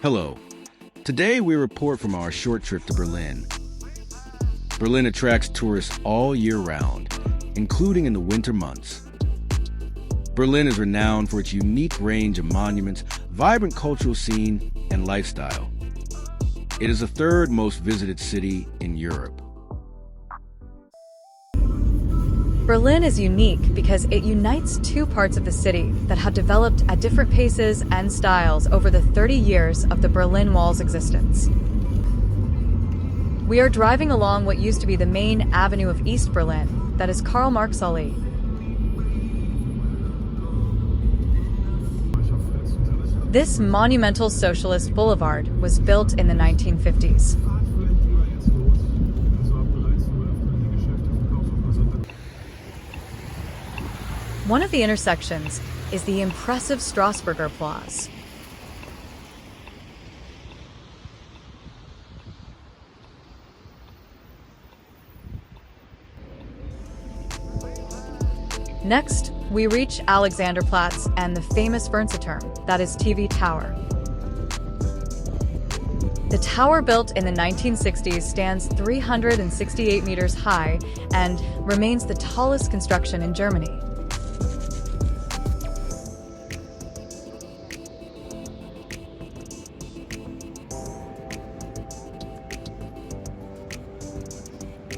Hello. Today we report from our short trip to Berlin. Berlin attracts tourists all year round, including in the winter months. Berlin is renowned for its unique range of monuments, vibrant cultural scene, and lifestyle. It is the third most visited city in Europe. Berlin is unique because it unites two parts of the city that have developed at different paces and styles over the 30 years of the Berlin Wall's existence. We are driving along what used to be the main avenue of East Berlin, that is Karl-Marx-Allee. This monumental socialist boulevard was built in the 1950s. One of the intersections is the impressive Strausberger Platz. Next, we reach Alexanderplatz and the famous Fernsehturm, that is TV Tower. The tower, built in the 1960s, stands 368 meters high and remains the tallest construction in Germany.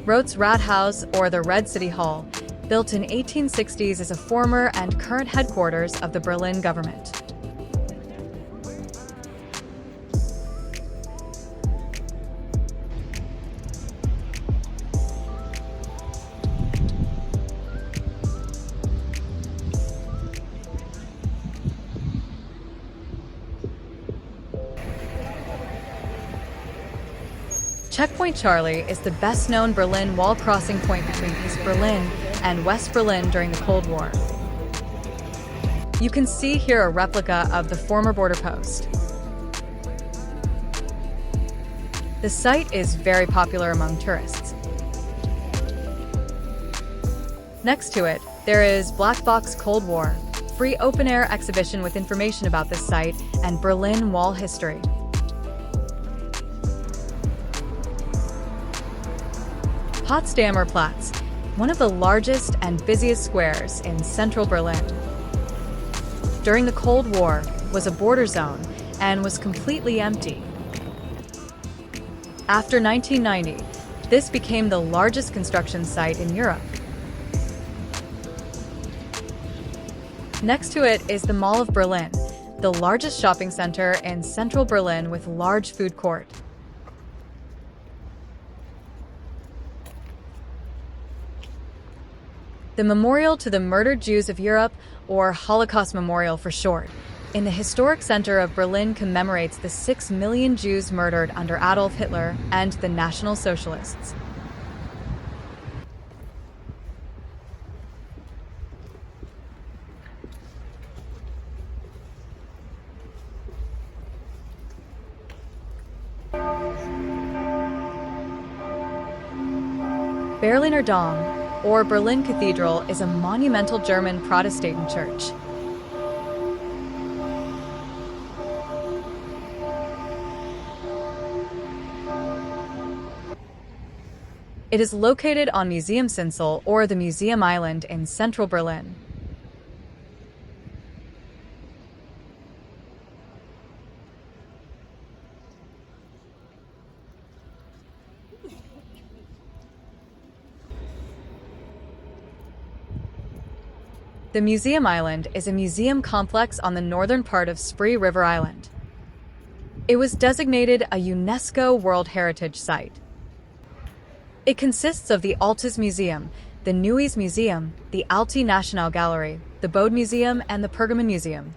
Roth's Rathaus, or the Red City Hall, built in 1860s, is a former and current headquarters of the Berlin government. Checkpoint Charlie is the best-known Berlin Wall crossing point between East Berlin and West Berlin during the Cold War. You can see here a replica of the former border post. The site is very popular among tourists. Next to it, there is Black Box Cold War, free open-air exhibition with information about this site and Berlin Wall history. Potsdamer Platz, one of the largest and busiest squares in central Berlin. During the Cold War, was a border zone and was completely empty. After 1990, this became the largest construction site in Europe. Next to it is the Mall of Berlin, the largest shopping center in central Berlin with large food court. The Memorial to the Murdered Jews of Europe, or Holocaust Memorial for short, in the historic center of Berlin commemorates the 6 million Jews murdered under Adolf Hitler and the National Socialists. Berliner Dom, or Berlin Cathedral, is a monumental German Protestant church. It is located on Museuminsel, or the Museum Island, in central Berlin. The Museum Island is a museum complex on the northern part of Spree River Island. It was designated a UNESCO World Heritage Site. It consists of the Altes Museum, the Neues Museum, the Alte Nationalgalerie, the Bode Museum, and the Pergamon Museum.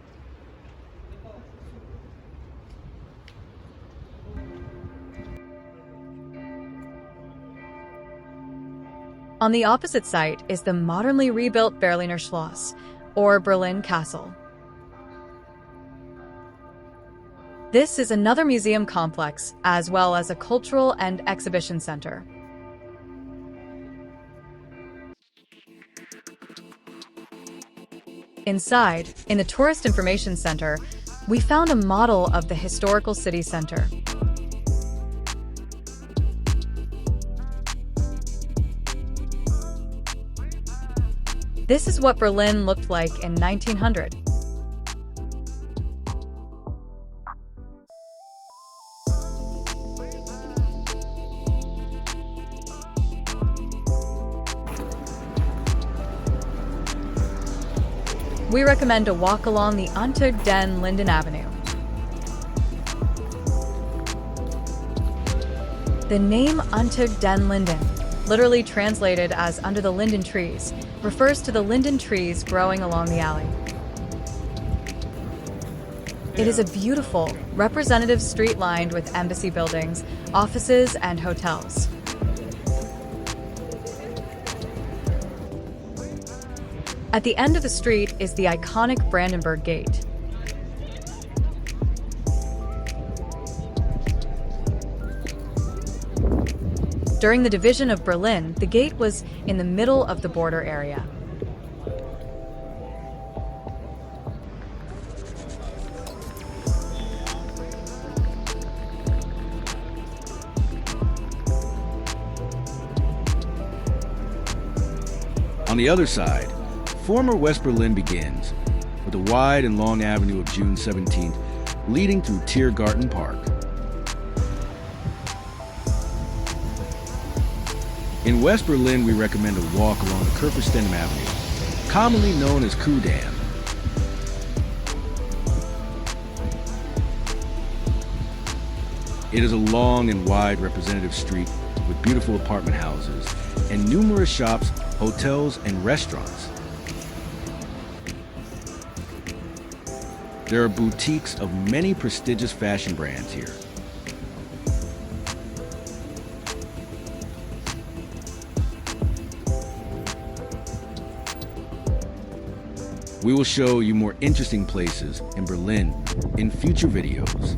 On the opposite site is the modernly rebuilt Berliner Schloss, or Berlin Castle. This is another museum complex, as well as a cultural and exhibition center. Inside, in the Tourist Information Center, we found a model of the historical city center. This is what Berlin looked like in 1900. We recommend a walk along the Unter den Linden Avenue. The name Unter den Linden, literally translated as under the linden trees, refers to the linden trees growing along the alley. It is a beautiful, representative street lined with embassy buildings, offices, and hotels. At the end of the street is the iconic Brandenburg Gate. During the division of Berlin, the gate was in the middle of the border area. On the other side, former West Berlin begins with a wide and long avenue of June 17th leading through Tiergarten Park. In West Berlin, we recommend a walk along the Kurfürstendamm Avenue, commonly known as Kudamm. It is a long and wide representative street with beautiful apartment houses and numerous shops, hotels, and restaurants. There are boutiques of many prestigious fashion brands here. We will show you more interesting places in Berlin in future videos.